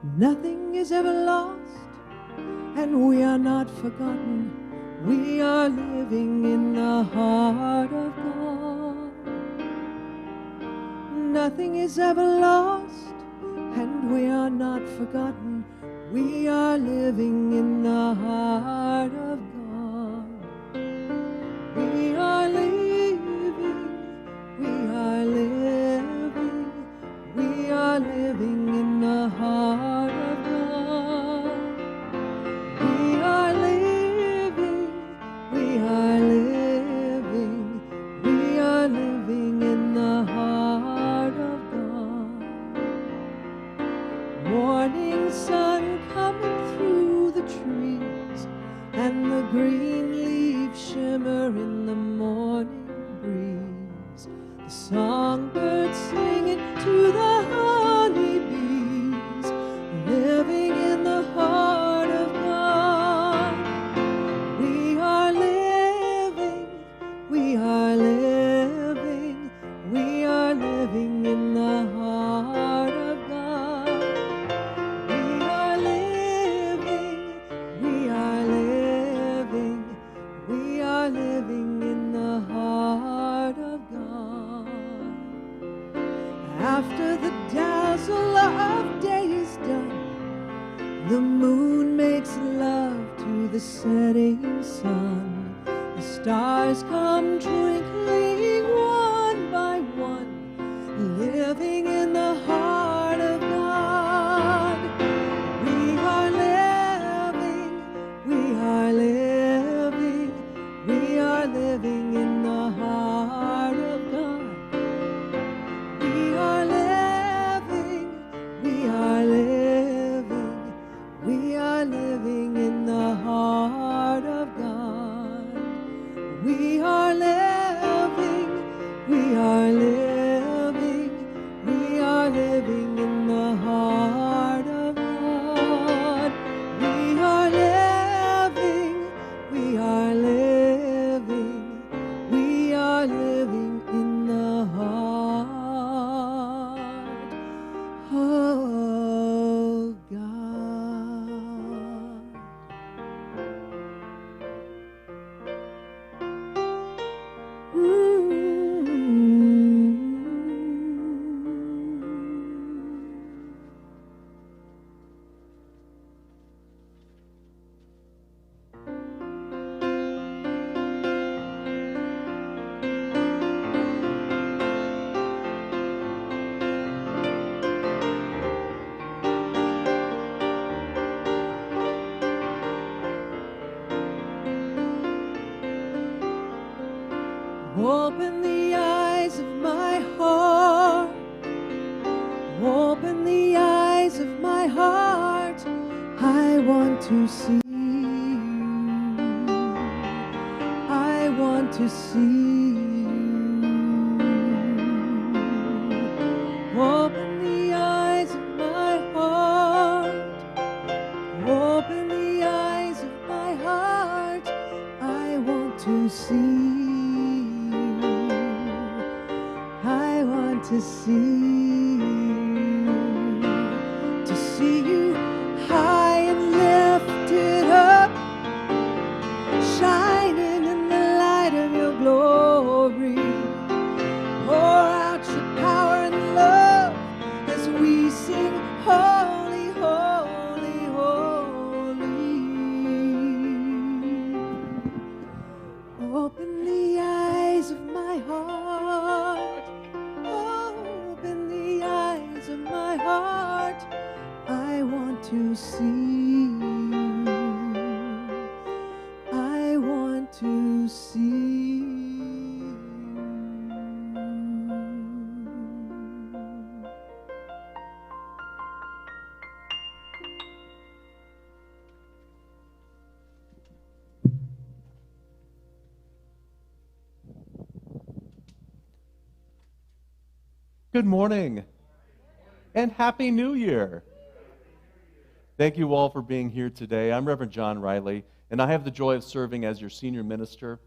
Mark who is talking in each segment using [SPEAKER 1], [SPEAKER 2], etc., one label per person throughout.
[SPEAKER 1] Nothing is ever lost, and we are not forgotten. We are living in the heart of God. Nothing is ever lost, and we are not forgotten. We are living in the heart of God. We are living, we are living, we are living in the heart of God. We are living, we are living, we are living in the heart of God. Morning sun coming through the trees, and the green leaves shimmer in the morning breeze. The songbirds singing to the honeybees, living in the heart of God. We are living, we are living, we are living in the heart of God. We are living, we are living, we are living in the heart of God. After the dazzle of day is done, the moon makes love to the setting sun. The stars come twinkling one by one, living in the heart of God. We are living, we are living, we are living in the heart of God. We are living, we are living, we are living in the heart of God. We are living, we are living, we are living in the heart of God. We are living, we are living, we are living in the heart of God. Open the eyes of my heart, open the eyes of my heart. I want to see you, I want to see you. Open the eyes of my heart, open the eyes of my heart. I want to see you, I want to see you high and lifted up, shining in the light of your glory. Pour out your power and love as we sing, holy, holy, holy. Open the eyes of my heart, open the eyes of my heart. I want to see you, I want to see you.
[SPEAKER 2] Good morning and Happy New Year. Thank you all for being here today. I'm Reverend John Riley, and I have the joy of serving as your senior minister.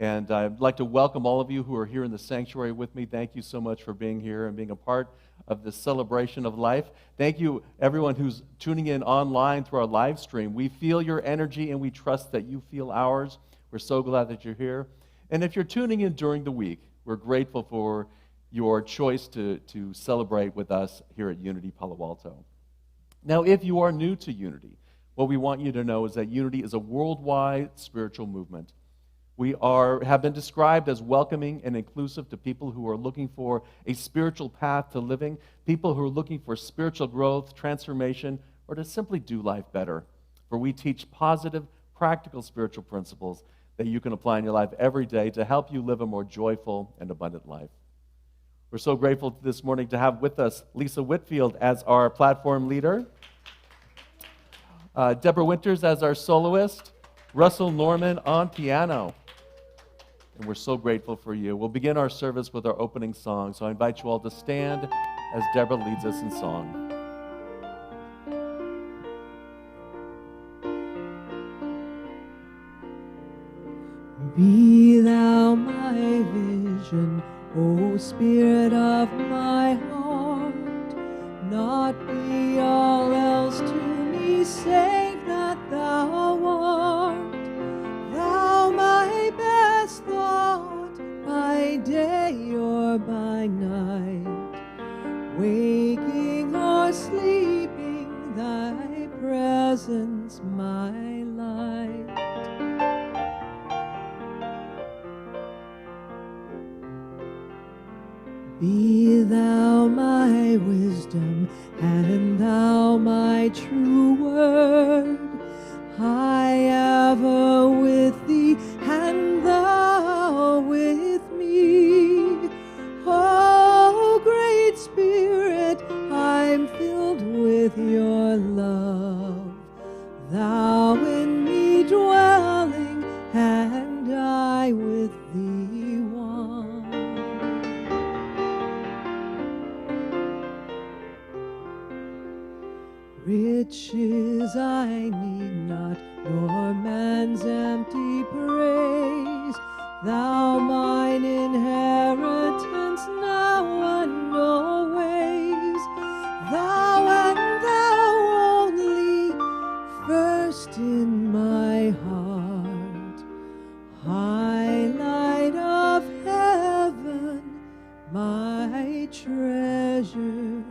[SPEAKER 2] And I'd like to welcome all of you who are here in the sanctuary with me. Thank you so much for being here and being a part of this celebration of life. Thank you, everyone who's tuning in online through our live stream. We feel your energy and we trust that you feel ours. We're so glad that you're here. And if you're tuning in during the week, we're grateful for your choice to celebrate with us here at Unity Palo Alto. Now, if you are new to Unity, what we want you to know is that Unity is a worldwide spiritual movement. We have been described as welcoming and inclusive to people who are looking for a spiritual path to living, people who are looking for spiritual growth, transformation, or to simply do life better. For we teach positive, practical spiritual principles that you can apply in your life every day to help you live a more joyful and abundant life. We're so grateful this morning to have with us Lisa Whitfield as our platform leader, Deborah Winters as our soloist, Russell Norman on piano. And we're so grateful for you. We'll begin our service with our opening song, so I invite you all to stand as Deborah leads us in song.
[SPEAKER 1] Be thou my vision, O Spirit of my heart, not be all else to me save that thou art. Thou my best thought, by day or by night, waking or sleeping, thy presence my light. Be thou my wisdom, and thou my true word. I ever with thee, and thou with me. Oh, great Spirit, I'm filled with your love. Thou in me dwelling, and I with thee one. Riches I need not, nor man's empty praise. Thou mine inheritance now and always. Thou and thou only, first in my heart. High light of heaven, my treasure,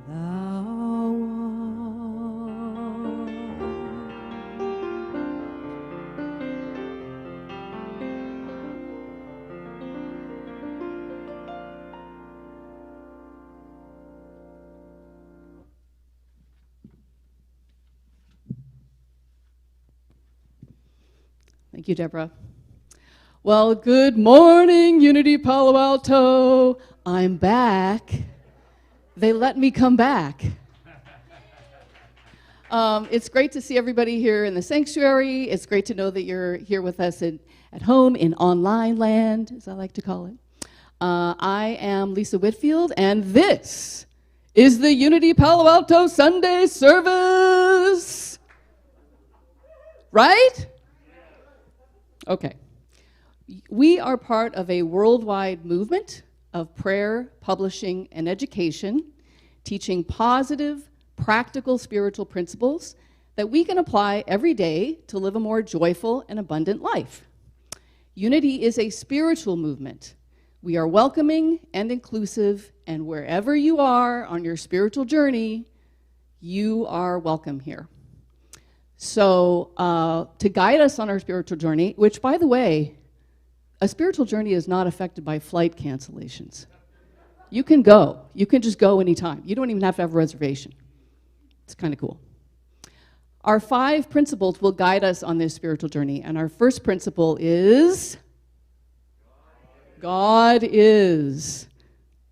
[SPEAKER 1] thou art.
[SPEAKER 3] Thank you, Deborah. Well, good morning, Unity Palo Alto. I'm back. They let me come back. It's great to see everybody here in the sanctuary. It's great to know that you're here with us at home in online land, as I like to call it. I am Lisa Whitfield, and this is the Unity Palo Alto Sunday service. Right? Okay. We are part of a worldwide movement of prayer, publishing, and education, teaching positive, practical spiritual principles that we can apply every day to live a more joyful and abundant life. Unity is a spiritual movement. We are welcoming and inclusive, and wherever you are on your spiritual journey, you are welcome here. So to guide us on our spiritual journey, which, by the way, a spiritual journey is not affected by flight cancellations. You can go. You can just go anytime. You don't even have to have a reservation. It's kind of cool. Our 5 principles will guide us on this spiritual journey, and our first principle is God is.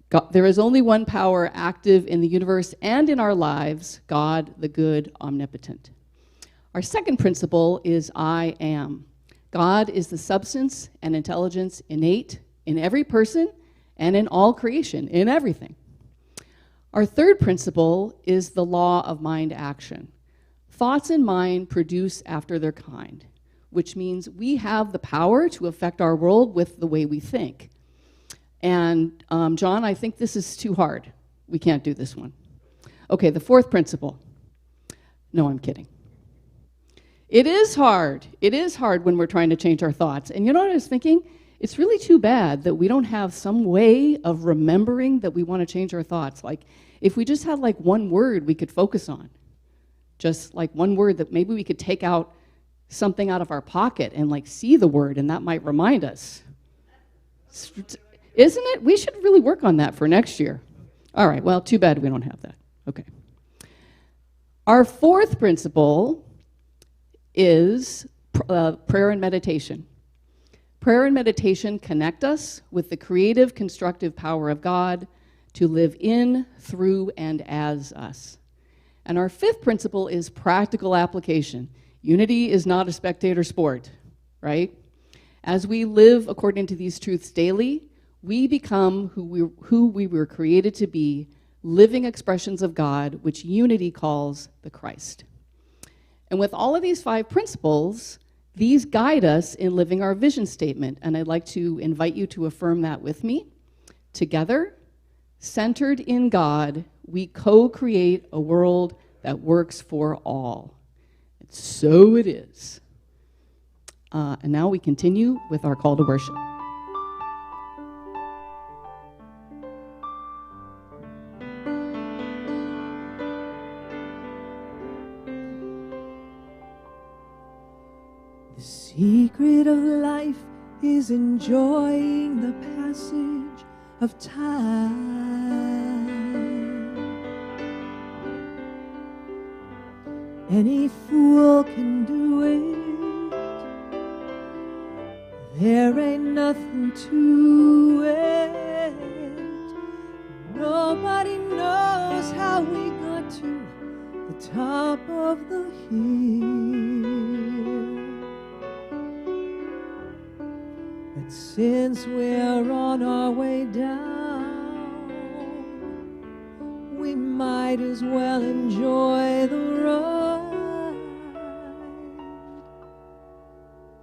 [SPEAKER 3] God, there is only one power active in the universe and in our lives, God, the good, omnipotent. Our second principle is I am. God is the substance and intelligence innate in every person and in all creation, in everything. Our third principle is the law of mind action. Thoughts in mind produce after their kind. which means we have the power to affect our world with the way we think. And John, I think this is too hard. We can't do this one. Okay, the fourth principle. No, I'm kidding. It is hard. It is hard when we're trying to change our thoughts. And you know what I was thinking? It's really too bad that we don't have some way of remembering that we want to change our thoughts. Like, if we just had like one word we could focus on, just like one word that maybe we could take out something out of our pocket and like see the word, and that might remind us. Isn't it? We should really work on that for next year. All right, well, too bad we don't have that. Okay. Our fourth principle is prayer and meditation. Prayer and meditation connect us with the creative, constructive power of God to live in, through, and as us. And our fifth principle is practical application. Unity is not a spectator sport, right? As we live according to these truths daily, we become who we were created to be, living expressions of God, which unity calls the Christ. And with all of these 5 principles, these guide us in living our vision statement, and I'd like to invite you to affirm that with me. Together, centered in God, we co-create a world that works for all. And so it is. And now we continue with our call to worship.
[SPEAKER 1] The secret of life is enjoying the passage of time. Any fool can do it. There ain't nothing to it. Nobody knows how we got to the top of the hill. But since we're on our way down, we might as well enjoy the ride.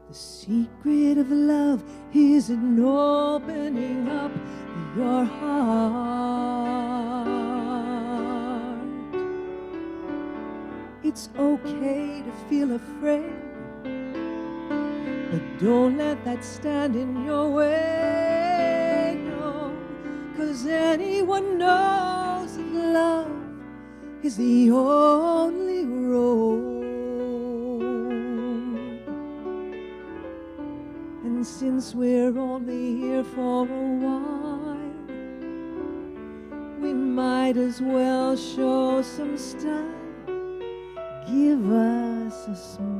[SPEAKER 1] The secret of love is in opening up your heart. It's okay to feel afraid, but don't let that stand in your way, no. 'Cause anyone knows that love is the only road. And since we're only here for a while, we might as well show some style. Give us a smile.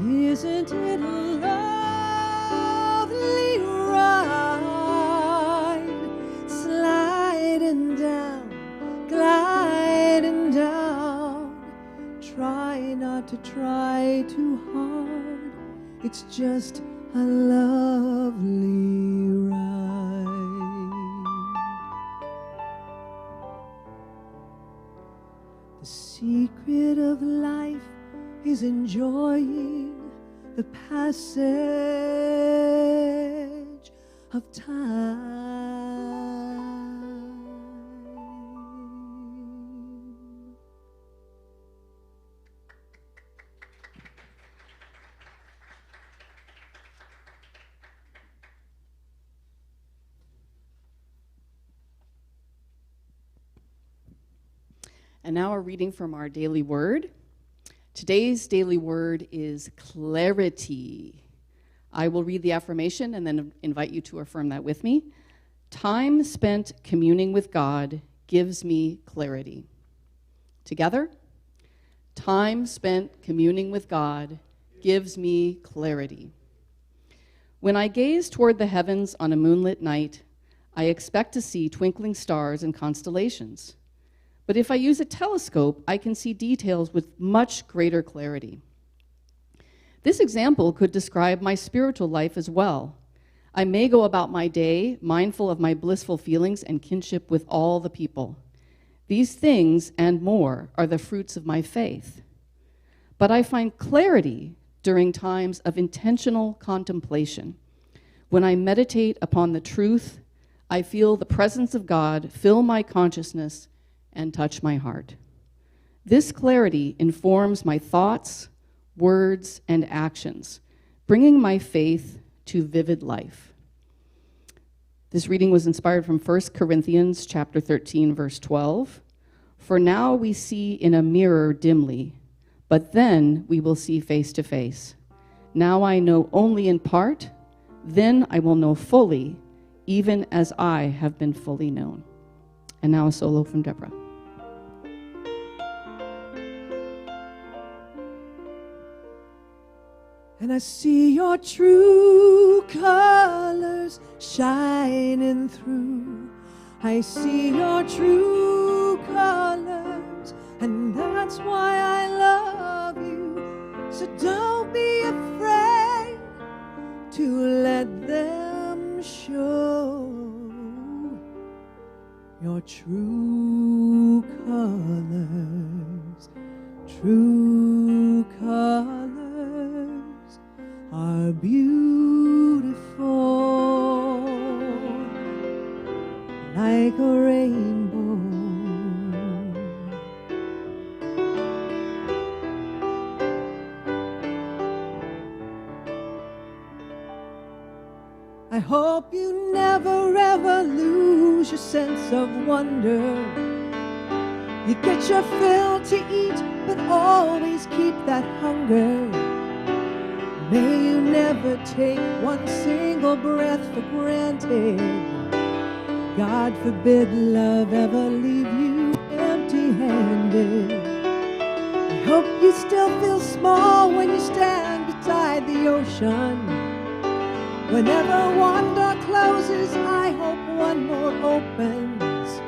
[SPEAKER 1] Isn't it a lovely ride? Sliding down, gliding down. Try not to try too hard. It's just a lovely ride. The secret of life is enjoying the passage of time.
[SPEAKER 3] And now a reading from our daily word. Today's daily word is clarity. I will read the affirmation and then invite you to affirm that with me. Time spent communing with God gives me clarity. Together, time spent communing with God gives me clarity. When I gaze toward the heavens on a moonlit night, I expect to see twinkling stars and constellations. But if I use a telescope, I can see details with much greater clarity. This example could describe my spiritual life as well. I may go about my day mindful of my blissful feelings and kinship with all the people. These things and more are the fruits of my faith. but I find clarity during times of intentional contemplation. When I meditate upon the truth, I feel the presence of God fill my consciousness and touch my heart. This clarity informs my thoughts, words, and actions, bringing my faith to vivid life. This reading was inspired from 1 Corinthians chapter 13, verse 12. For now we see in a mirror dimly, but then we will see face to face. Now I know only in part, then I will know fully, even as I have been fully known. And now a solo from Deborah.
[SPEAKER 1] And I see your true colors shining through. I see your true colors, and that's why I love you. So don't be afraid to let them show your true colors. True colors are beautiful, like a rainbow. I hope you never ever lose your sense of wonder. You get your fill to eat, but always keep that hunger. May you never take one single breath for granted. God forbid love ever leave you empty-handed. I hope you still feel small when you stand beside the ocean. Whenever one door closes, I hope one more opens.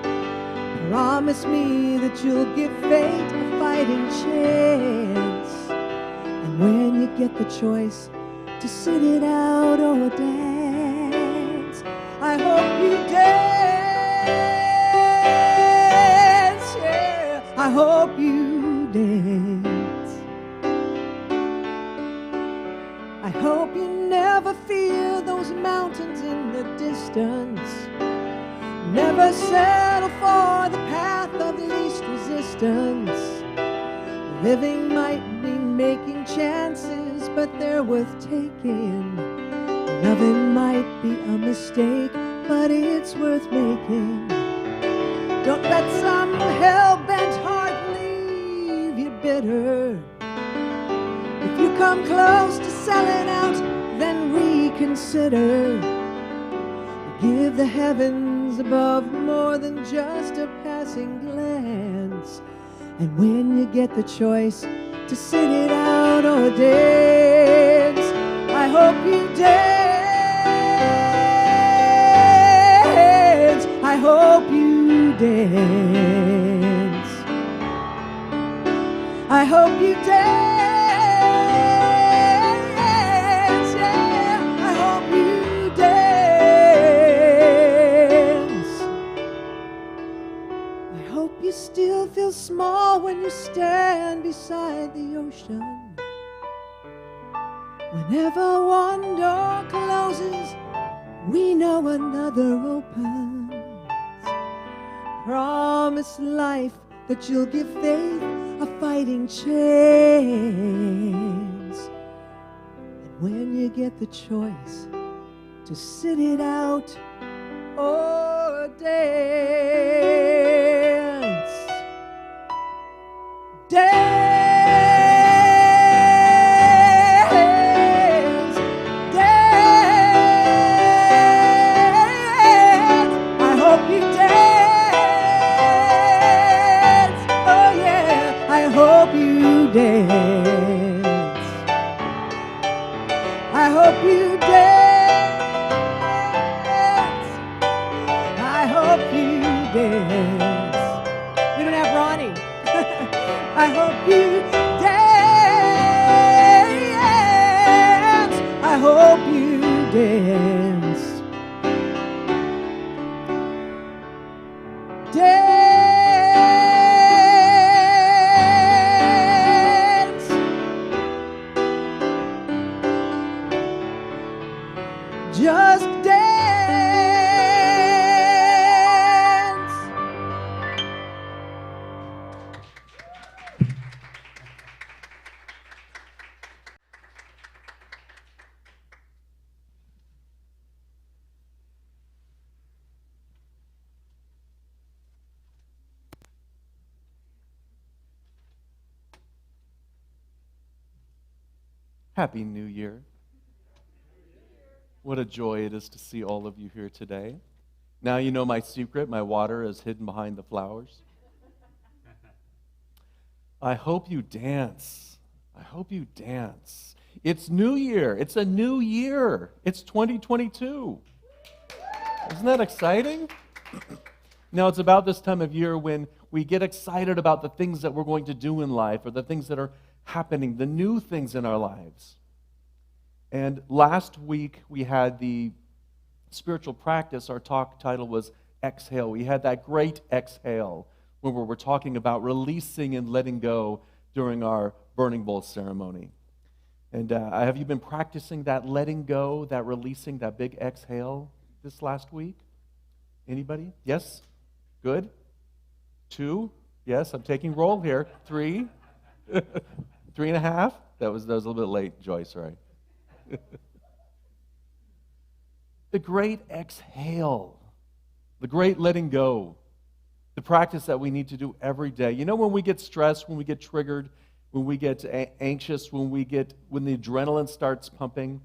[SPEAKER 1] Promise me that you'll give fate a fighting chance. And when you get the choice to sit it out or dance, I hope you dance, yeah, I hope you dance. I hope you never fear those mountains in the distance. Never settle for the path of least resistance. Living might mean making chances, but they're worth taking. Loving might be a mistake, but it's worth making. Don't let some hell-bent heart leave you bitter. If you come close to selling out, then reconsider. Give the heavens above more than just a passing glance. And when you get the choice to sit it out or dance, I hope you dance. I hope you dance. I hope you dance. Yeah, I hope you dance. I hope you still feel small when you stand beside the ocean. Whenever one door closes, we know another opens. Promise life that you'll give faith a fighting chance. And when you get the choice to sit it out or dance, dance, dance. I hope you dance. Oh yeah, I hope you dance. I hope you dance. I hope you dance. We don't have Ronnie. I hope you dance. I hope you dance. Dance.
[SPEAKER 2] Happy New Year. What a joy it is to see all of you here today. Now you know my secret. My water is hidden behind the flowers. I hope you dance. I hope you dance. It's New Year. It's a new year. It's 2022. Isn't that exciting? Now, it's about this time of year when we get excited about the things that we're going to do in life or the things that are happening, the new things in our lives. And last week, we had the spiritual practice. Our talk title was Exhale. We had that great exhale when we were talking about releasing and letting go during our burning bowl ceremony. And have you been practicing that letting go, that releasing, that big exhale this last week? Anybody? Yes? Good? 2? Yes, I'm taking roll here. 3? 3.5? That was a little bit late, Joyce, right? The great exhale, the great letting go, the practice that we need to do every day. You know, when we get stressed, when we get triggered, when we get anxious, when the adrenaline starts pumping,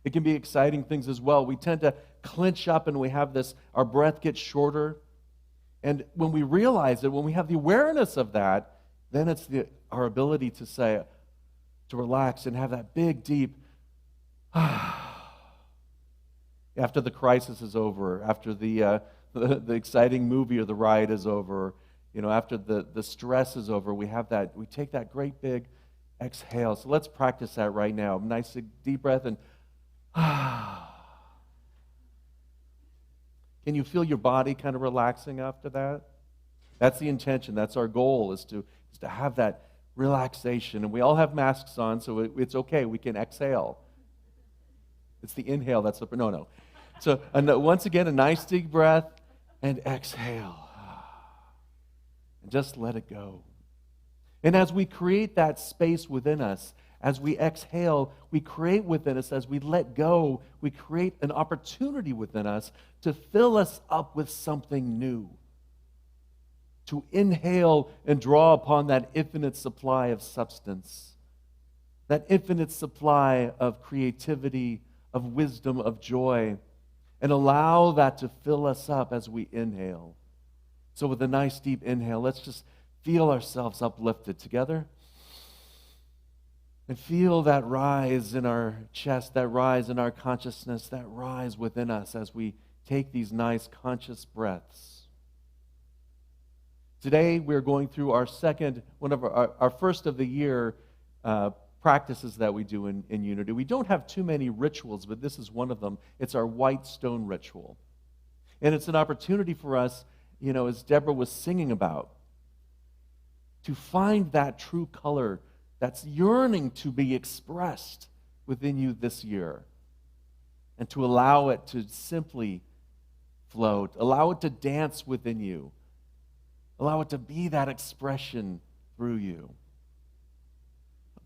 [SPEAKER 2] it can be exciting things as well. We tend to clench up and we have this, our breath gets shorter. And when we realize it, when we have the awareness of that, then it's our ability to say, to relax and have that big, deep, after the crisis is over, after the exciting movie or the ride is over, you know, after the stress is over, we take that great big exhale. So let's practice that right now. Nice deep breath and Can you feel your body kind of relaxing after that? That's the intention. That's our goal, is to have that relaxation. And we all have masks on, so it's okay. We can exhale. It's the inhale that's the... No. So once again, a nice deep breath and exhale. And just let it go. And as we create that space within us, as we exhale, we create within us, as we let go, we create an opportunity within us to fill us up with something new. To inhale and draw upon that infinite supply of substance, that infinite supply of creativity, of wisdom, of joy, and allow that to fill us up as we inhale. So with a nice deep inhale, let's just feel ourselves uplifted together. And feel that rise in our chest, that rise in our consciousness, that rise within us as we take these nice conscious breaths. Today we're going through our first of the year practices that we do in Unity. We don't have too many rituals, but this is one of them. It's our white stone ritual. And it's an opportunity for us, you know, as Deborah was singing about, to find that true color that's yearning to be expressed within you this year, and to allow it to simply float, allow it to dance within you, allow it to be that expression through you.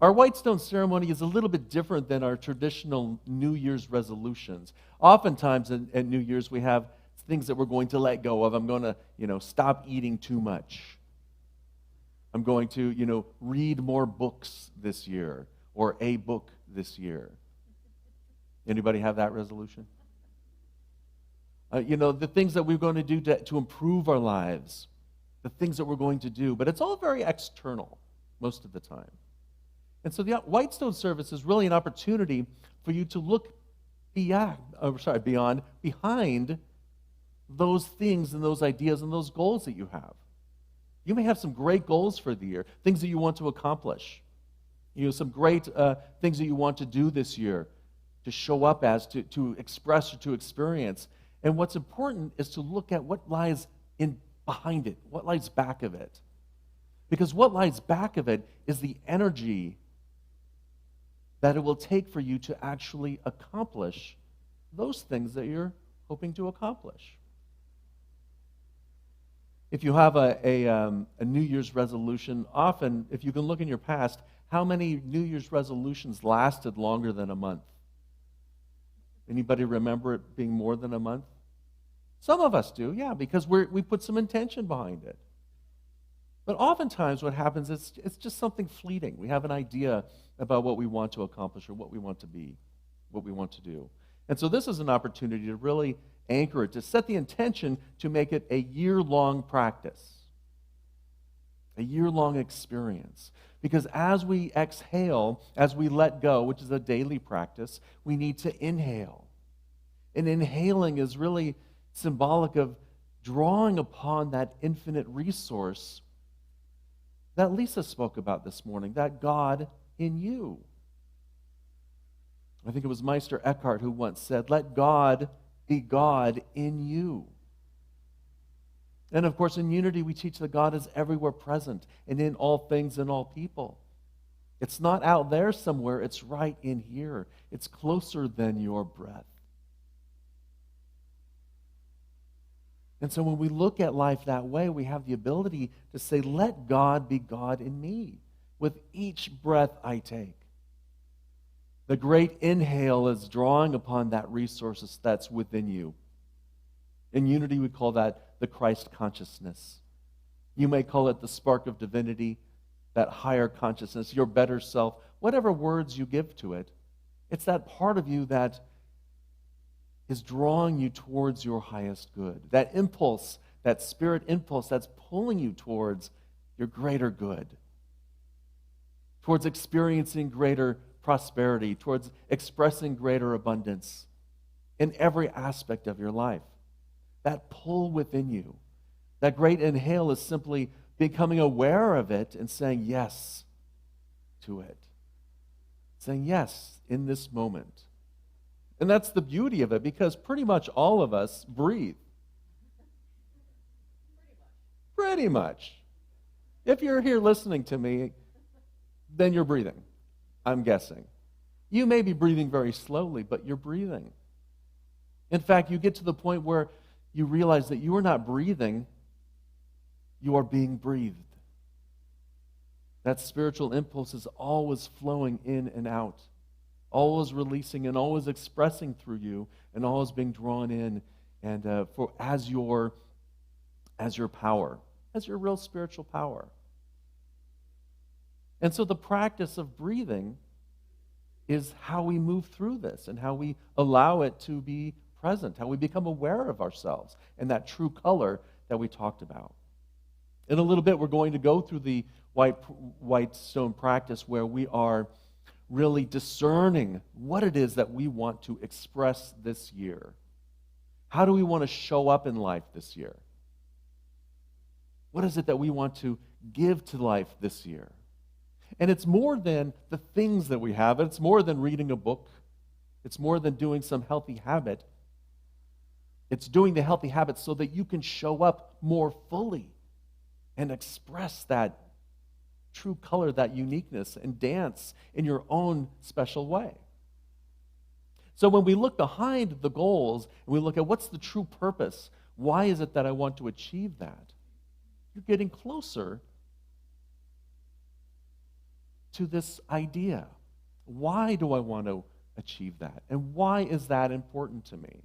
[SPEAKER 2] Our white stone ceremony is a little bit different than our traditional New Year's resolutions. Oftentimes at New Year's we have things that we're going to let go of. I'm going to, stop eating too much. I'm going to, read more books this year, or a book this year. Anybody have that resolution? The things that we're going to do to improve our lives, the things that we're going to do, but it's all very external most of the time. And so the White Stone service is really an opportunity for you to look behind those things and those ideas and those goals that you have. You may have some great goals for the year, things that you want to accomplish. Some great things that you want to do this year, to show up as, to express or to experience. And what's important is to look at what lies behind it, what lies back of it. Because what lies back of it is the energy that it will take for you to actually accomplish those things that you're hoping to accomplish. If you have a New Year's resolution, often, if you can look in your past, how many New Year's resolutions lasted longer than a month? Anybody remember it being more than a month? Some of us do, yeah, because we put some intention behind it. But oftentimes what happens is it's just something fleeting. We have an idea about what we want to accomplish or what we want to be, what we want to do. And so this is an opportunity to really anchor it, to set the intention to make it a year-long practice, a year-long experience. Because as we exhale, as we let go, which is a daily practice, we need to inhale. And inhaling is really symbolic of drawing upon that infinite resource that Lisa spoke about this morning, that God in you. I think it was Meister Eckhart who once said, "Let God be God in you." And of course, in unity, we teach that God is everywhere present and in all things and all people. It's not out there somewhere, it's right in here. It's closer than your breath. And so when we look at life that way, we have the ability to say, let God be God in me with each breath I take. The great inhale is drawing upon that resources that's within you. In unity, we call that the Christ consciousness. You may call it the spark of divinity, that higher consciousness, your better self, whatever words you give to it. It's that part of you that is drawing you towards your highest good. That impulse, that spirit impulse that's pulling you towards your greater good, towards experiencing greater prosperity, towards expressing greater abundance in every aspect of your life. That pull within you. That great inhale is simply becoming aware of it and saying yes to it. Saying yes in this moment. And that's the beauty of it, because pretty much all of us breathe. Pretty much. If you're here listening to me, then you're breathing, I'm guessing. You may be breathing very slowly, but you're breathing. In fact, you get to the point where you realize that you are not breathing, you are being breathed. That spiritual impulse is always flowing in and out, always releasing and always expressing through you, and always being drawn in and as your power, as your real spiritual power. And so the practice of breathing is how we move through this and how we allow it to be present, how we become aware of ourselves and that true color that we talked about. In a little bit, we're going to go through the white stone practice where we are really discerning what it is that we want to express this year. How do we want to show up in life this year? What is it that we want to give to life this year? And it's more than the things that we have. It's more than reading a book. It's more than doing some healthy habit. It's doing the healthy habit so that you can show up more fully and express that true color, that uniqueness, and dance in your own special way. So when we look behind the goals and we look at what's the true purpose, why is it that I want to achieve that? You're getting closer to this idea. Why do I want to achieve that? And why is that important to me?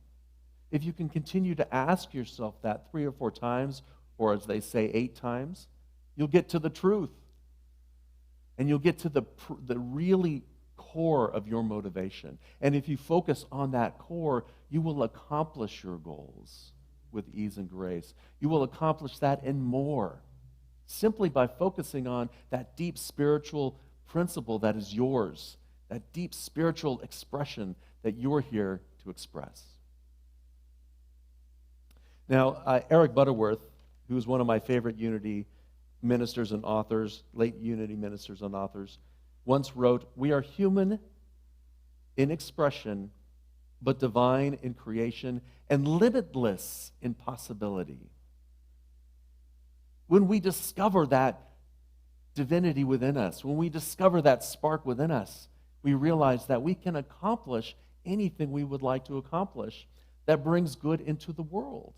[SPEAKER 2] If you can continue to ask yourself that 3 or 4 times, or as they say 8 times, you'll get to the truth. And you'll get to the really core of your motivation. And if you focus on that core, you will accomplish your goals with ease and grace. You will accomplish that and more, simply by focusing on that deep spiritual principle that is yours, that deep spiritual expression that you're here to express. Now, Eric Butterworth, who is one of my favorite Unity ministers and authors, late Unity ministers and authors, once wrote, "We are human in expression, but divine in creation and limitless in possibility." When we discover that divinity within us, when we discover that spark within us, we realize that we can accomplish anything we would like to accomplish that brings good into the world,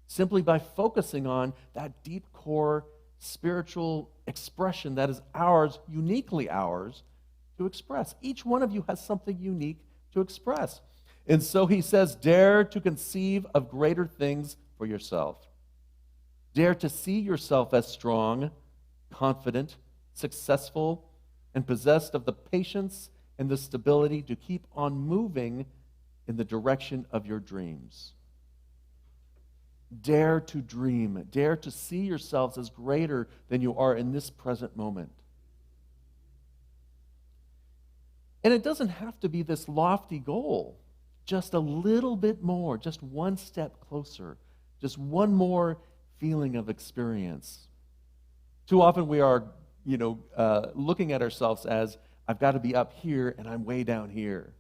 [SPEAKER 2] simply by focusing on that deep core spiritual expression that is ours, uniquely ours, to express. Each one of you has something unique to express. And so he says, dare to conceive of greater things for yourself. Dare to see yourself as strong, confident, successful, and possessed of the patience and the stability to keep on moving in the direction of your dreams. Dare to dream. Dare to see yourselves as greater than you are in this present moment. And it doesn't have to be this lofty goal. Just a little bit more, just one step closer, just one more feeling of experience. Too often we are, looking at ourselves as, I've got to be up here and I'm way down here.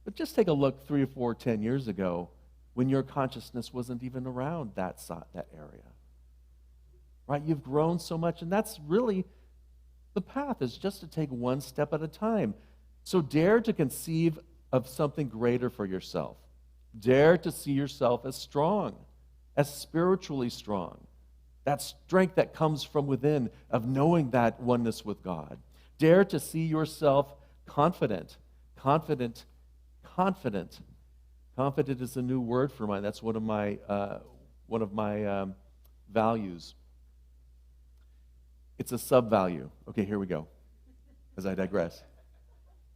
[SPEAKER 2] But just take a look 3 or 4, 10 years ago when your consciousness wasn't even around that area. Right? You've grown so much, and that's really the path, is just to take one step at a time. So dare to conceive of something greater for yourself. Dare to see yourself as strong, as spiritually strong. That strength that comes from within of knowing that oneness with God. Dare to see yourself confident. Confident is a new word for mine. That's one of my values. It's a sub-value. Okay, here we go, as I digress.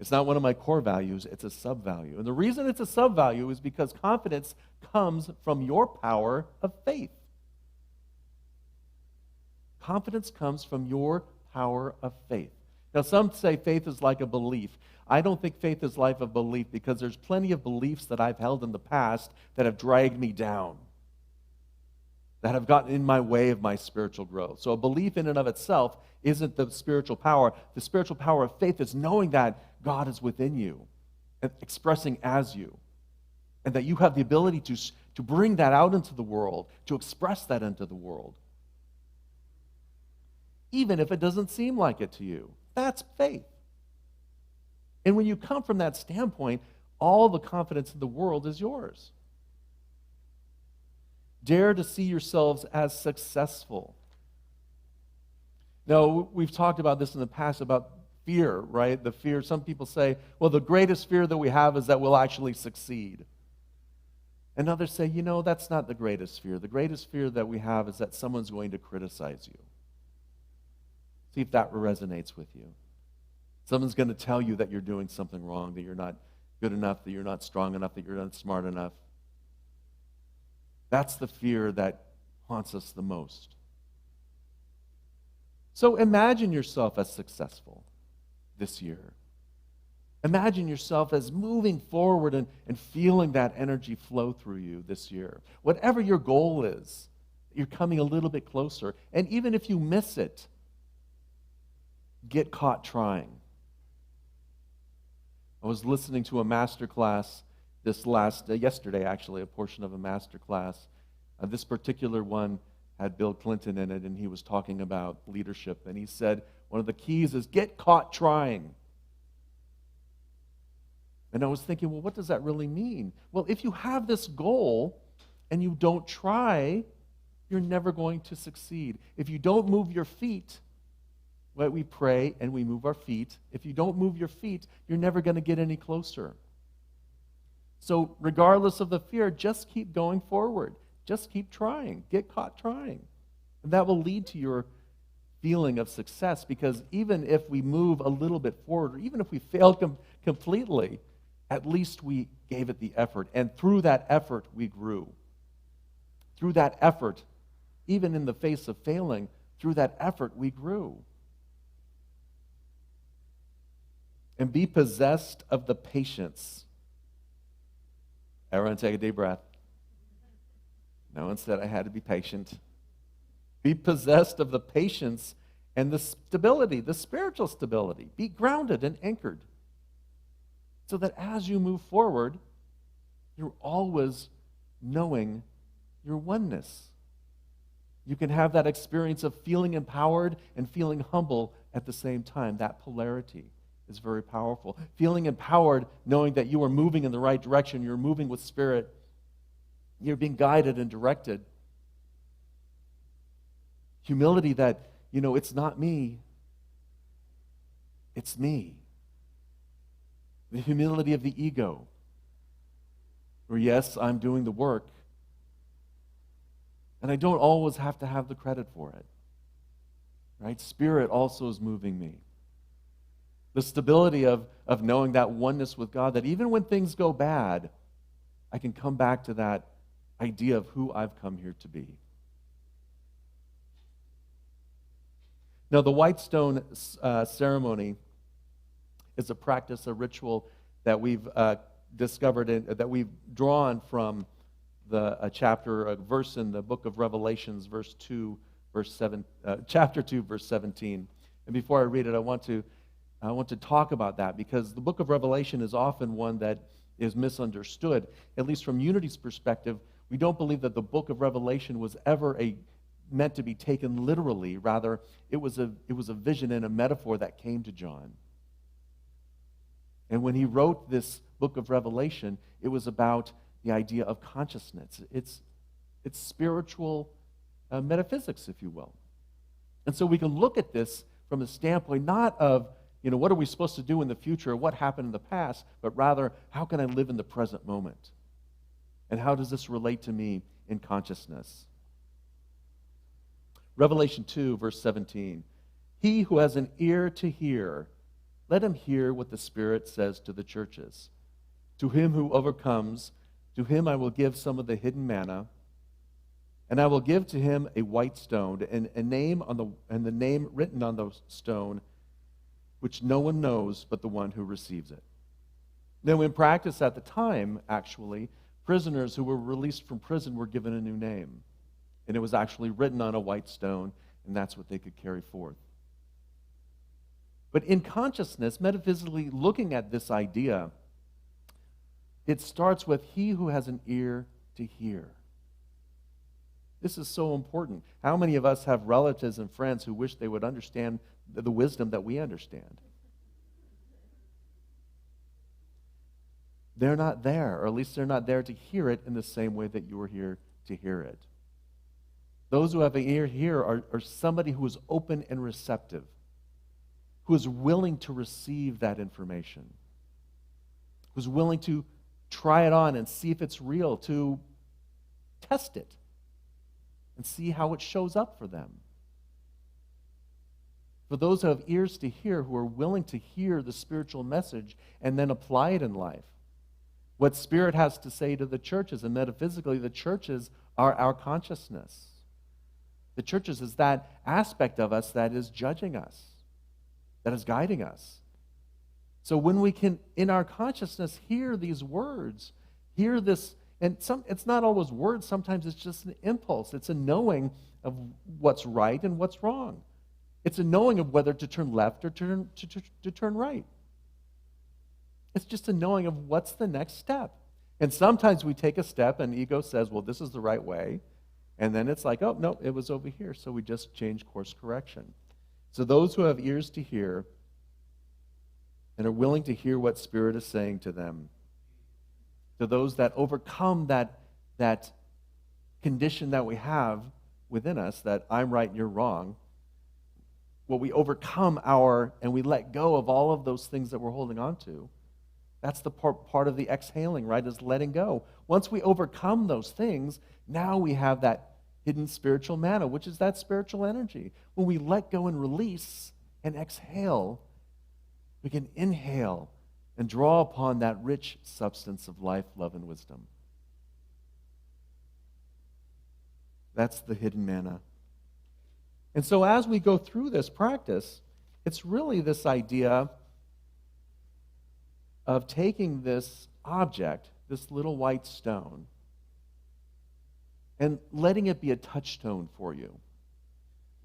[SPEAKER 2] It's not one of my core values, it's a sub-value. And the reason it's a sub-value is because confidence comes from your power of faith. Confidence comes from your power of faith. Now, some say faith is like a belief. I don't think faith is like a belief because there's plenty of beliefs that I've held in the past that have dragged me down, that have gotten in my way of my spiritual growth. So a belief in and of itself isn't the spiritual power. The spiritual power of faith is knowing that God is within you and expressing as you, and that you have the ability to bring that out into the world, to express that into the world, even if it doesn't seem like it to you. That's faith. And when you come from that standpoint, all the confidence in the world is yours. Dare to see yourselves as successful. Now, we've talked about this in the past about fear, right? The fear, some people say, well, the greatest fear that we have is that we'll actually succeed. And others say, that's not the greatest fear. The greatest fear that we have is that someone's going to criticize you. See if that resonates with you. Someone's going to tell you that you're doing something wrong, that you're not good enough, that you're not strong enough, that you're not smart enough. That's the fear that haunts us the most. So imagine yourself as successful this year. Imagine yourself as moving forward and feeling that energy flow through you this year. Whatever your goal is, you're coming a little bit closer. And even if you miss it, get caught trying. I was listening to a master class yesterday actually, a portion of a master class. This particular one had Bill Clinton in it, and he was talking about leadership. And he said, one of the keys is get caught trying. And I was thinking, well, what does that really mean? Well, if you have this goal and you don't try, you're never going to succeed. If you don't move your feet, right, we pray and we move our feet. If you don't move your feet, you're never going to get any closer. So regardless of the fear, just keep going forward. Just keep trying. Get caught trying. And that will lead to your feeling of success, because even if we move a little bit forward, or even if we fail completely, at least we gave it the effort. And through that effort, we grew. Through that effort, even in the face of failing, through that effort, we grew. And be possessed of the patience. Everyone take a deep breath. No one said I had to be patient. Be possessed of the patience and the stability, the spiritual stability. Be grounded and anchored, so that as you move forward, you're always knowing your oneness. You can have that experience of feeling empowered and feeling humble at the same time. That polarity is very powerful. Feeling empowered, knowing that you are moving in the right direction, you're moving with spirit, you're being guided and directed. Humility that, it's not me, it's me. The humility of the ego, where yes, I'm doing the work, And I don't always have to have the credit for it. Right? Spirit also is moving me. The stability of knowing that oneness with God, that even when things go bad, I can come back to that idea of who I've come here to be. Now, the white stone ceremony is a practice, a ritual that we've discovered, that we've drawn from a verse in the book of Revelations, chapter 2, verse 17. And before I read it, I want to talk about that, because the book of Revelation is often one that is misunderstood. At least from Unity's perspective, we don't believe that the book of Revelation was ever meant to be taken literally. Rather, it was a vision and a metaphor that came to John. And when he wrote this book of Revelation, it was about the idea of consciousness. It's spiritual metaphysics, if you will. And so we can look at this from a standpoint not of, what are we supposed to do in the future, or what happened in the past, but rather, how can I live in the present moment? And how does this relate to me in consciousness? Revelation 2, verse 17. He who has an ear to hear, let him hear what the Spirit says to the churches. To him who overcomes, to him I will give some of the hidden manna, and I will give to him a white stone, and the name written on the stone, which no one knows but the one who receives it. Now, in practice at the time, actually, prisoners who were released from prison were given a new name. And it was actually written on a white stone, and that's what they could carry forth. But in consciousness, metaphysically looking at this idea, it starts with he who has an ear to hear. This is so important. How many of us have relatives and friends who wish they would understand the wisdom that we understand? They're not there, or at least they're not there to hear it in the same way that you are here to hear it. Those who have an ear here are somebody who is open and receptive, who is willing to receive that information, who's willing to try it on and see if it's real, to test it and see how it shows up for them. For those who have ears to hear, who are willing to hear the spiritual message and then apply it in life. What Spirit has to say to the churches, and metaphysically, the churches are our consciousness. The churches is that aspect of us that is judging us, that is guiding us. So when we can, in our consciousness, hear these words, hear this, and it's not always words, sometimes it's just an impulse. It's a knowing of what's right and what's wrong. It's a knowing of whether to turn left or to turn right. It's just a knowing of what's the next step. And sometimes we take a step and ego says, well, this is the right way. And then it's like, oh, no, it was over here. So we just change course correction. So those who have ears to hear and are willing to hear what Spirit is saying to them, to those that overcome that condition that we have within us, that I'm right and you're wrong, what we overcome and we let go of all of those things that we're holding on to. That's the part of the exhaling, right, is letting go. Once we overcome those things, now we have that hidden spiritual manna, which is that spiritual energy. When we let go and release and exhale, we can inhale and draw upon that rich substance of life, love, and wisdom. That's the hidden manna. And so as we go through this practice, it's really this idea of taking this object, this little white stone, and letting it be a touchstone for you.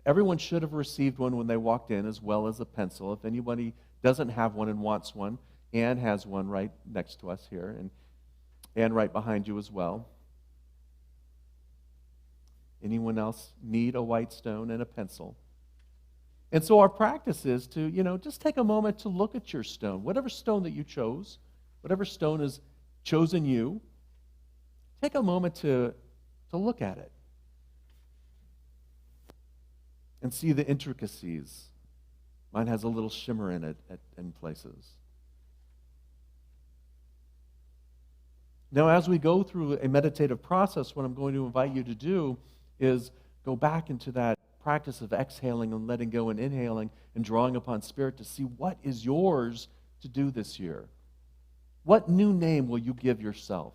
[SPEAKER 2] Everyone should have received one when they walked in, as well as a pencil. If anybody doesn't have one and wants one, Anne has one right next to us here, and right behind you as well. Anyone else need a white stone and a pencil? And so our practice is to, just take a moment to look at your stone. Whatever stone that you chose, whatever stone has chosen you, take a moment to look at it and see the intricacies. Mine has a little shimmer in it in places. Now, as we go through a meditative process, what I'm going to invite you to do is go back into that practice of exhaling and letting go and inhaling and drawing upon Spirit to see what is yours to do this year. What new name will you give yourself?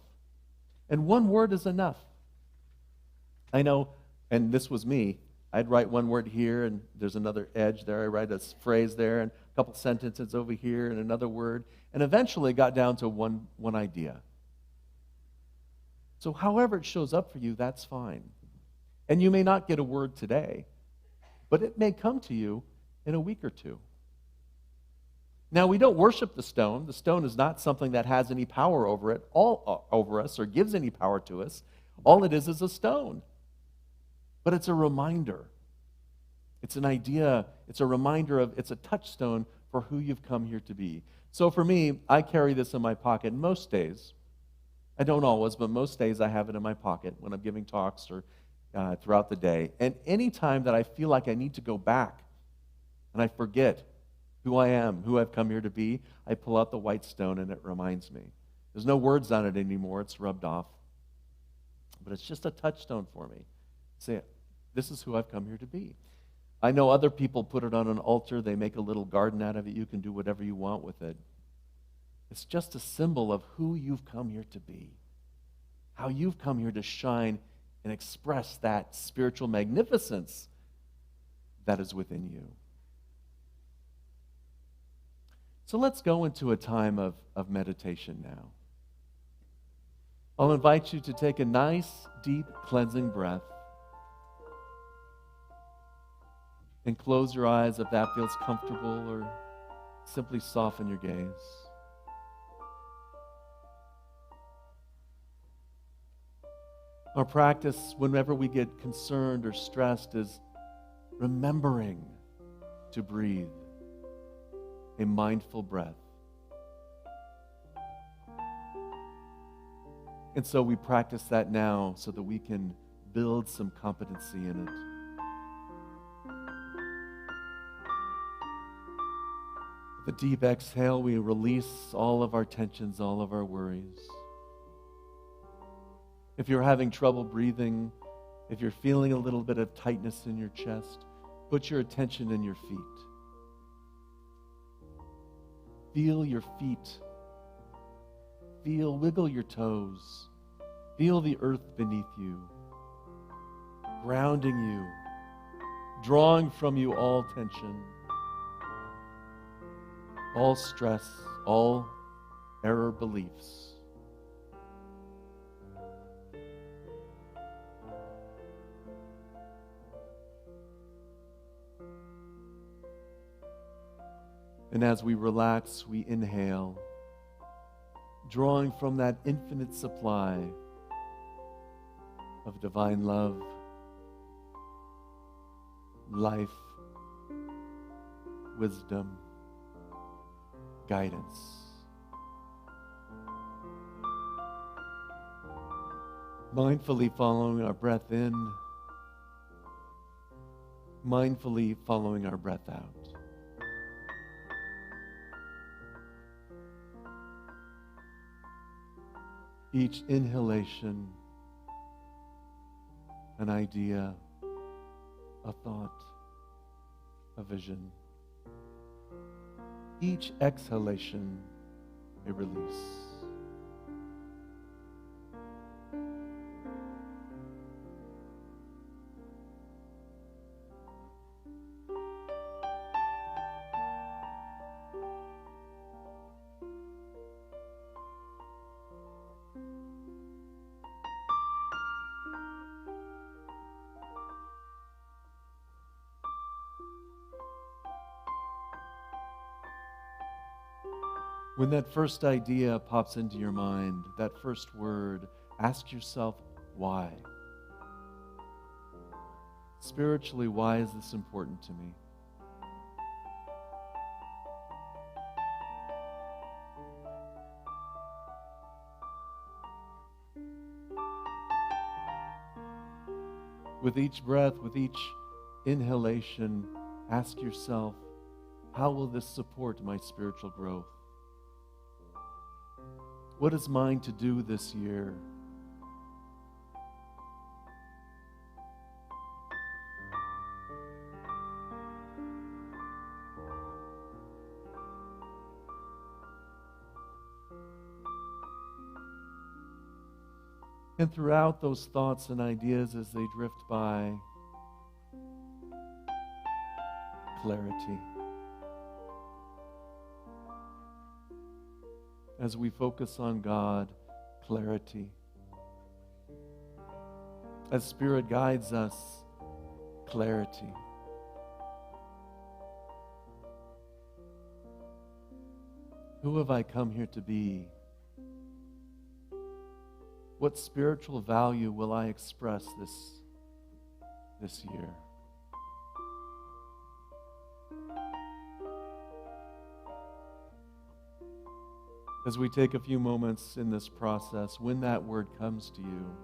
[SPEAKER 2] And one word is enough. I know, and this was me, I'd write one word here, and there's another edge there. I write a phrase there, and a couple sentences over here, and another word, and eventually got down to one idea. So however it shows up for you, that's fine. And you may not get a word today, but it may come to you in a week or two. Now, we don't worship the stone. The stone is not something that has any power over us or gives any power to us. All it is a stone. But it's a reminder. It's an idea. It's a reminder it's a touchstone for who you've come here to be. So for me, I carry this in my pocket most days. I don't always, but most days I have it in my pocket when I'm giving talks or throughout the day. And any time that I feel like I need to go back and I forget who I am, who I've come here to be, I pull out the white stone and it reminds me. There's no words on it anymore. It's rubbed off. But it's just a touchstone for me. Say, this is who I've come here to be. I know other people put it on an altar. They make a little garden out of it. You can do whatever you want with it. It's just a symbol of who you've come here to be. How you've come here to shine and express that spiritual magnificence that is within you. So let's go into a time of meditation now. I'll invite you to take a nice, deep, cleansing breath and close your eyes if that feels comfortable, or simply soften your gaze. Our practice, whenever we get concerned or stressed, is remembering to breathe a mindful breath. And so we practice that now so that we can build some competency in it. With a deep exhale, we release all of our tensions, all of our worries. If you're having trouble breathing, if you're feeling a little bit of tightness in your chest, put your attention in your feet. Feel your feet. Wiggle your toes. Feel the earth beneath you, grounding you, drawing from you all tension, all stress, all error beliefs. And as we relax, we inhale, drawing from that infinite supply of divine love, life, wisdom, guidance. Mindfully following our breath in, mindfully following our breath out. Each inhalation, an idea, a thought, a vision. Each exhalation, a release. When that first idea pops into your mind, that first word, ask yourself, why? Spiritually, why is this important to me? With each breath, with each inhalation, ask yourself, how will this support my spiritual growth? What is mine to do this year? And throughout those thoughts and ideas as they drift by, clarity. As we focus on God, clarity. As Spirit guides us, clarity. Who have I come here to be? What spiritual value will I express this year? As we take a few moments in this process, when that word comes to you,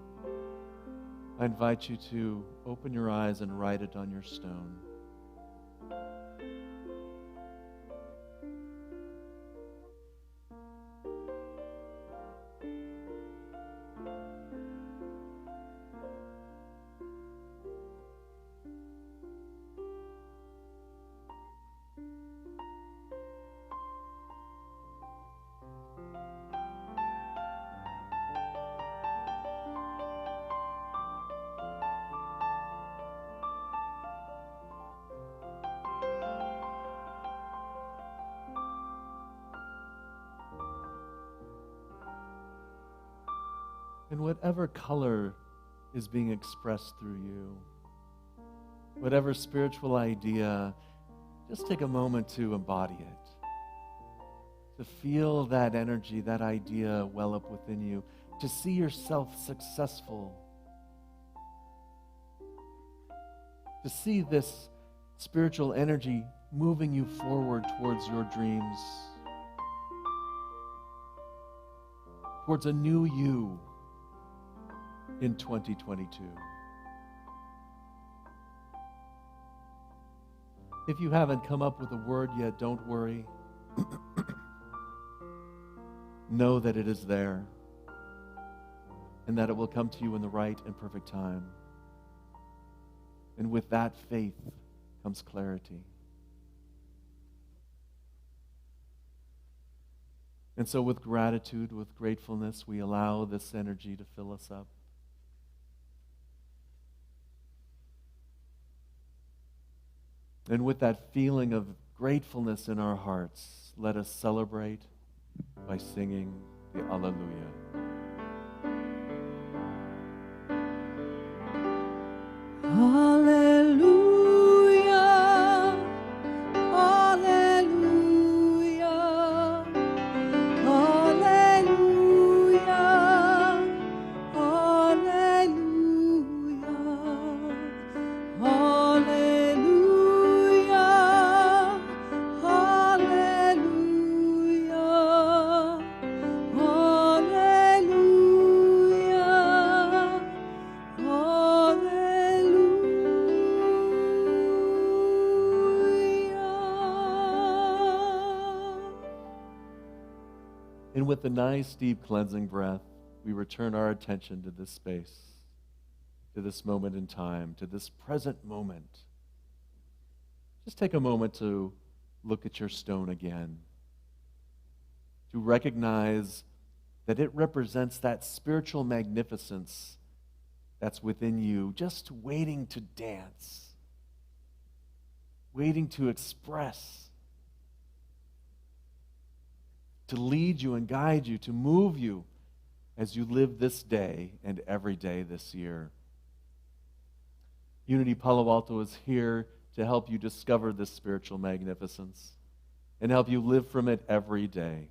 [SPEAKER 2] I invite you to open your eyes and write it on your stone. And whatever color is being expressed through you, whatever spiritual idea, just take a moment to embody it, to feel that energy, that idea well up within you, to see yourself successful, to see this spiritual energy moving you forward towards your dreams, towards a new you in 2022. If you haven't come up with a word yet, don't worry. Know that it is there and that it will come to you in the right and perfect time. And with that faith comes clarity. And so with gratitude, with gratefulness, we allow this energy to fill us up. And with that feeling of gratefulness in our hearts, let us celebrate by singing the Alleluia.
[SPEAKER 1] Hallelujah, hallelujah, hallelujah, hallelujah, hallelujah, hallelujah,
[SPEAKER 2] And with a nice, deep cleansing breath, we return our attention to this space, to this moment in time, to this present moment. Just take a moment to look at your stone again, to recognize that it represents that spiritual magnificence that's within you, just waiting to dance, waiting to express, to lead you and guide you, to move you as you live this day and every day this year. Unity Palo Alto is here to help you discover this spiritual magnificence and help you live from it every day.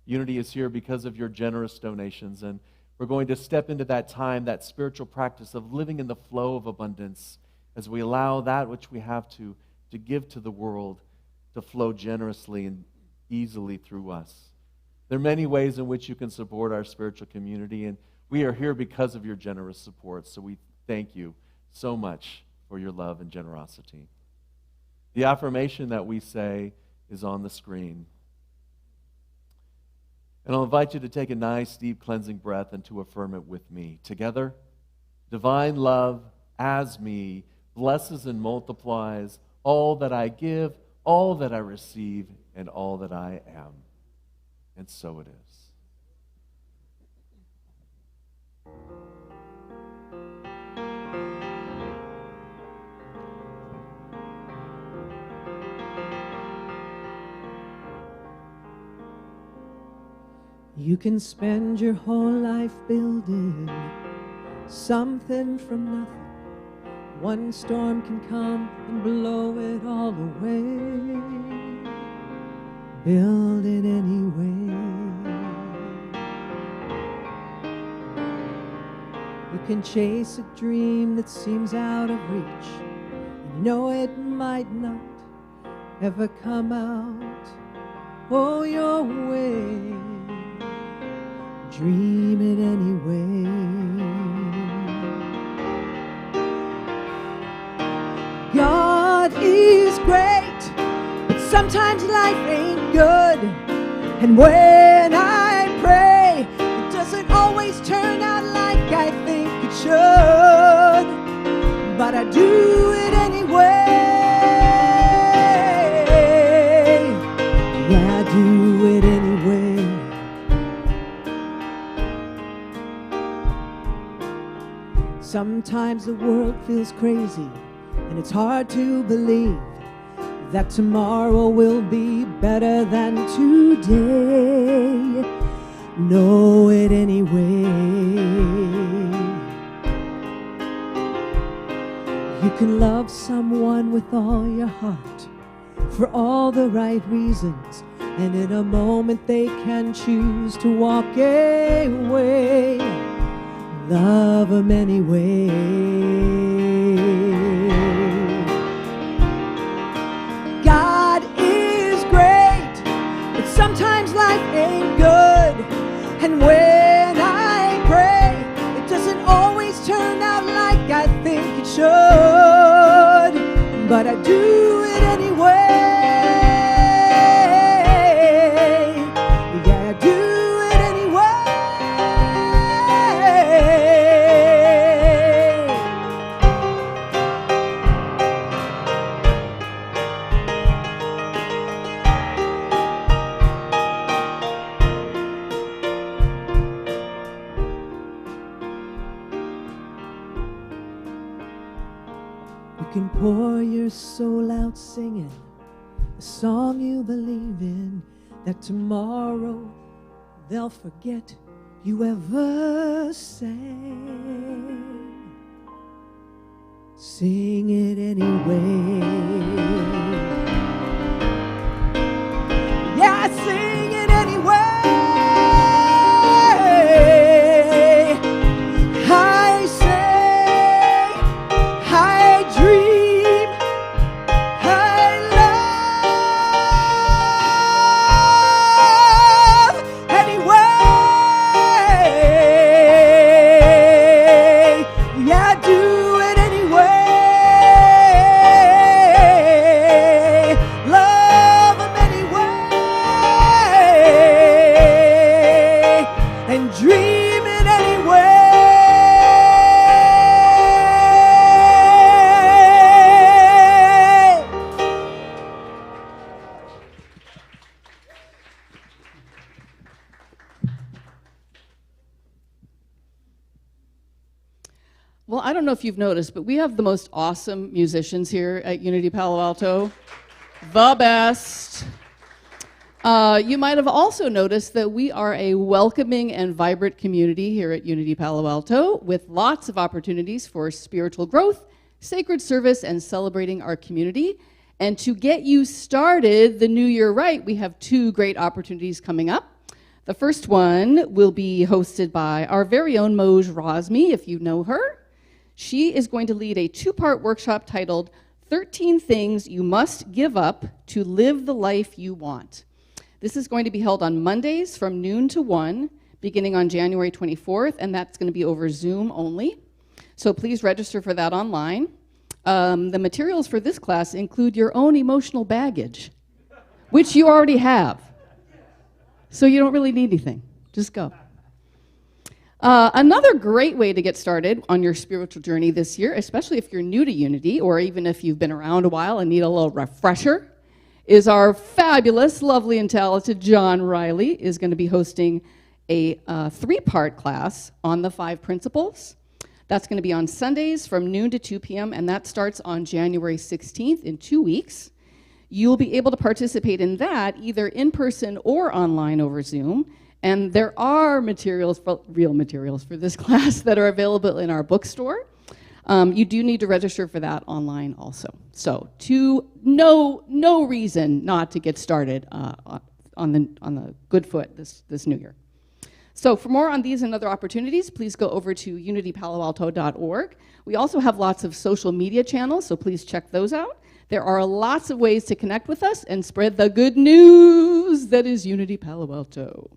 [SPEAKER 2] Unity is here because of your generous donations, and we're going to step into that time, that spiritual practice of living in the flow of abundance as we allow that which we have to give to the world to flow generously and easily through us. There are many ways in which you can support our spiritual community, and we are here because of your generous support, so we thank you so much for your love and generosity. The affirmation that we say is on the screen. And I'll invite you to take a nice, deep, cleansing breath and to affirm it with me. Together, divine love as me blesses and multiplies all that I give, all that I receive, and all that I am. And so it is.
[SPEAKER 1] You can spend your whole life building something from nothing. One storm can come and blow it all away. Build it anyway. You can chase a dream that seems out of reach. You know it might not ever come out your way. Dream it anyway. God is great, but sometimes life ain't good. And when I pray, it doesn't always turn out like I think it should. But I do it anyway. Yeah, I do it anyway. Sometimes the world feels crazy, and it's hard to believe that tomorrow will be better than today. Know it anyway. You can love someone with all your heart for all the right reasons, and in a moment they can choose to walk away. Love them anyway. God is great, but sometimes life ain't good. And when I pray, it doesn't always turn out like I think it should. But I do it anyway. Yeah, I do it anyway. You can pour your soul out singing a song you believe in, that tomorrow they'll forget you ever sang. Sing it anyway. Yeah, sing it anyway. I say, I dream, I love anyway. Yeah, I do it anyway. Love them anyway. And dream it anyway.
[SPEAKER 3] Well, I don't know if you've noticed, but we have the most awesome musicians here at Unity Palo Alto. The best. You might have also noticed that we are a welcoming and vibrant community here at Unity Palo Alto, with lots of opportunities for spiritual growth, sacred service, and celebrating our community. And to get you started the new year right, we have two great opportunities coming up. The first one will be hosted by our very own Moj Rosmi, if you know her. She is going to lead a two-part workshop titled 13 Things You Must Give Up to Live the Life You Want. This is going to be held on Mondays from noon to 1, beginning on January 24th, and that's going to be over Zoom only. So please register for that online. The materials for this class include your own emotional baggage, which you already have. So you don't really need anything. Just go. Another great way to get started on your spiritual journey this year, especially if you're new to Unity, or even if you've been around a while and need a little refresher, is our fabulous, lovely, and talented John Riley is going to be hosting a 3-part class on the 5 principles. That's going to be on Sundays from noon to 2 p.m., and that starts on January 16th in 2 weeks. You'll be able to participate in that either in person or online over Zoom. And there are real materials for this class that are available in our bookstore. You do need to register for that online also. So no reason not to get started on the good foot this new year. So for more on these and other opportunities, please go over to unitypaloalto.org. We also have lots of social media channels, so please check those out. There are lots of ways to connect with us and spread the good news that is Unity Palo Alto.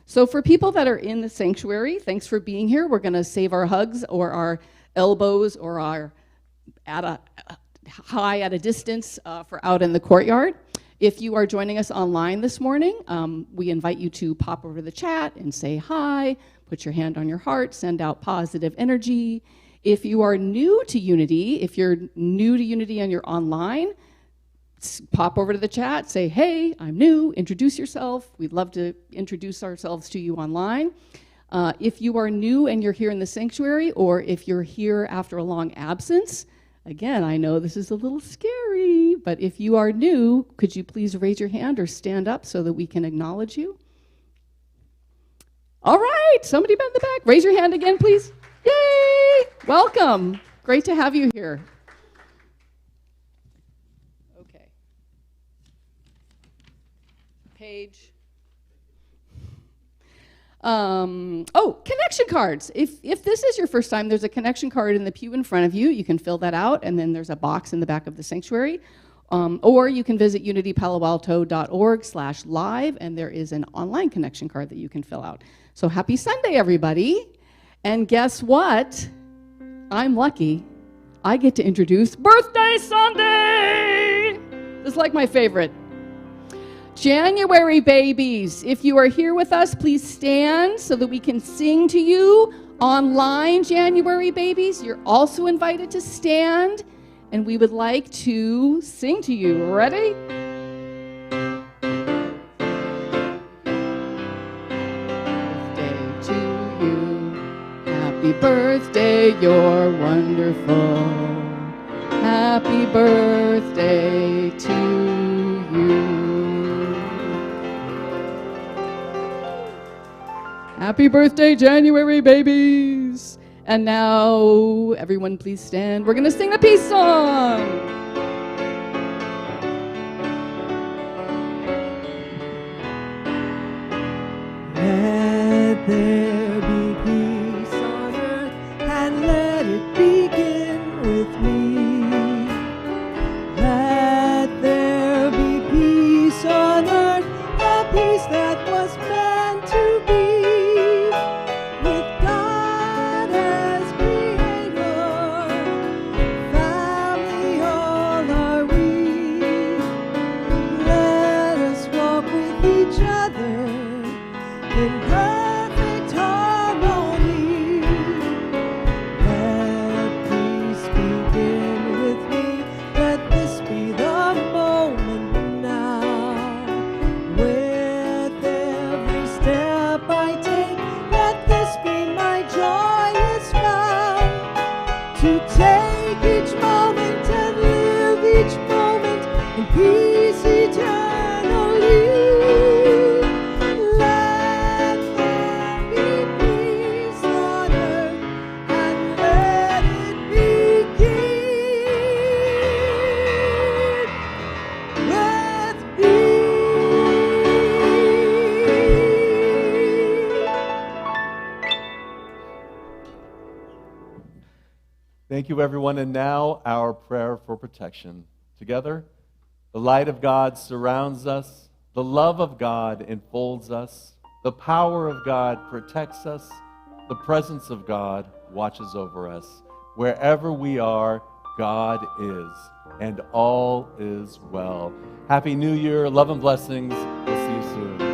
[SPEAKER 3] So for people that are in the sanctuary, thanks for being here. We're going to save our hugs or our elbows or our at a distance for out in the courtyard. If you are joining us online this morning, we invite you to pop over to the chat and say hi, put your hand on your heart, send out positive energy. If you are new to Unity, and you're online, pop over to the chat, say, hey, I'm new, introduce yourself. We'd love to introduce ourselves to you online. If you are new and you're here in the sanctuary, or if you're here after a long absence, again, I know this is a little scary, but if you are new, could you please raise your hand or stand up so that we can acknowledge you? All right, somebody in the back, raise your hand again, please. Yay! Welcome. Great to have you here. Okay. Page. Connection cards. If this is your first time, there's a connection card in the pew in front of you. You can fill that out, and then there's a box in the back of the sanctuary. Or you can visit unitypaloalto.org/live, and there is an online connection card that you can fill out. So happy Sunday, everybody. And guess what? I'm lucky. I get to introduce Birthday Sunday! This is like my favorite. January babies, if you are here with us, please stand so that we can sing to you. Online, January babies, you're also invited to stand, and we would like to sing to you. Ready? Birthday to you. Happy birthday, you're wonderful. Happy birthday to you. Happy birthday, January babies! And now, everyone please stand. We're going to sing the peace song!
[SPEAKER 1] Let there be peace on earth, and let it begin with me. Let there be peace on earth, a peace that was meant to be. In perfect harmony, let peace begin with me. Let this be the moment now. With every step I take, let this be my joyous vow. To take each moment and live each moment in peace eternally.
[SPEAKER 2] Thank you, everyone. And now, our prayer for protection. Together, the light of God surrounds us. The love of God enfolds us. The power of God protects us. The presence of God watches over us. Wherever we are, God is, and all is well. Happy New Year. Love and blessings. We'll see you soon.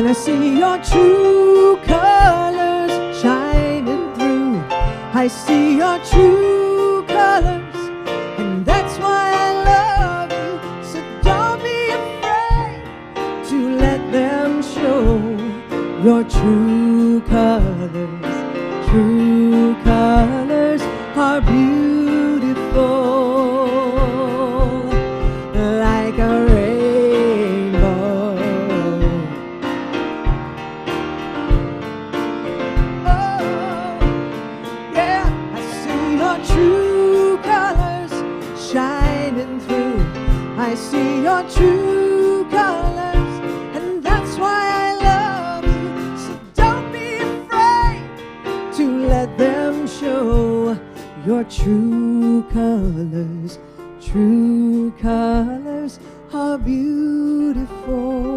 [SPEAKER 1] and I see your true colors shining through. I see your true colors, and that's why I love you. So don't be afraid to let them show your true colors. True colors are beautiful, like a rainbow. Oh, yeah, I see your true colors shining through. I see your true colors, and that's why I love you. So don't be afraid to let them show your true colors. True colors are beautiful,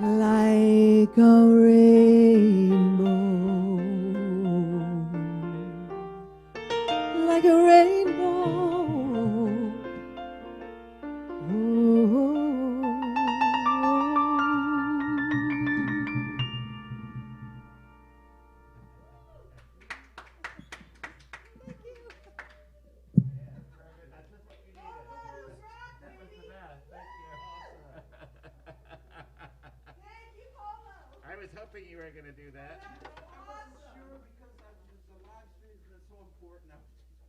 [SPEAKER 1] like a rainbow, like a rainbow.
[SPEAKER 4] I was hoping you were going to do that.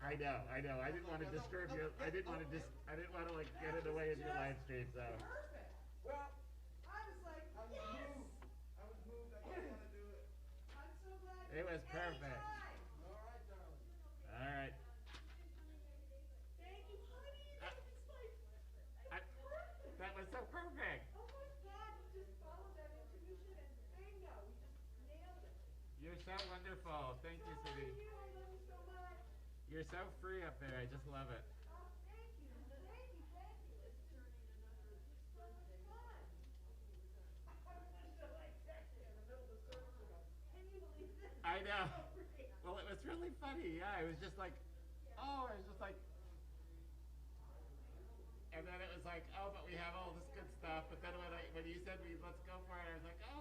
[SPEAKER 4] I know. I didn't want to disturb you. I didn't want to like get in the way of your live stream. So.
[SPEAKER 5] Well, I was like, I was moved. I didn't want to do it. I'm so glad.
[SPEAKER 4] It was perfect.
[SPEAKER 5] All right, darling.
[SPEAKER 4] All right.
[SPEAKER 5] Thank you, honey. That
[SPEAKER 4] was so perfect.
[SPEAKER 5] Oh my God, you just followed that intuition and bingo, we just nailed it.
[SPEAKER 4] You're so wonderful. Thank you, sweetie.
[SPEAKER 5] I love you so much.
[SPEAKER 4] You're so free up there. I just love it.
[SPEAKER 5] Oh, thank you. Thank you. Thank you. It's turning another Sunday. Fun. I was just like texting in the middle of the service and go, can you believe this?
[SPEAKER 4] I know. Well, it was really funny. Yeah, it was just like, oh, it was just like, and then it was like, oh, but we have all this good stuff. But then when you said let's go for it, I was like, oh,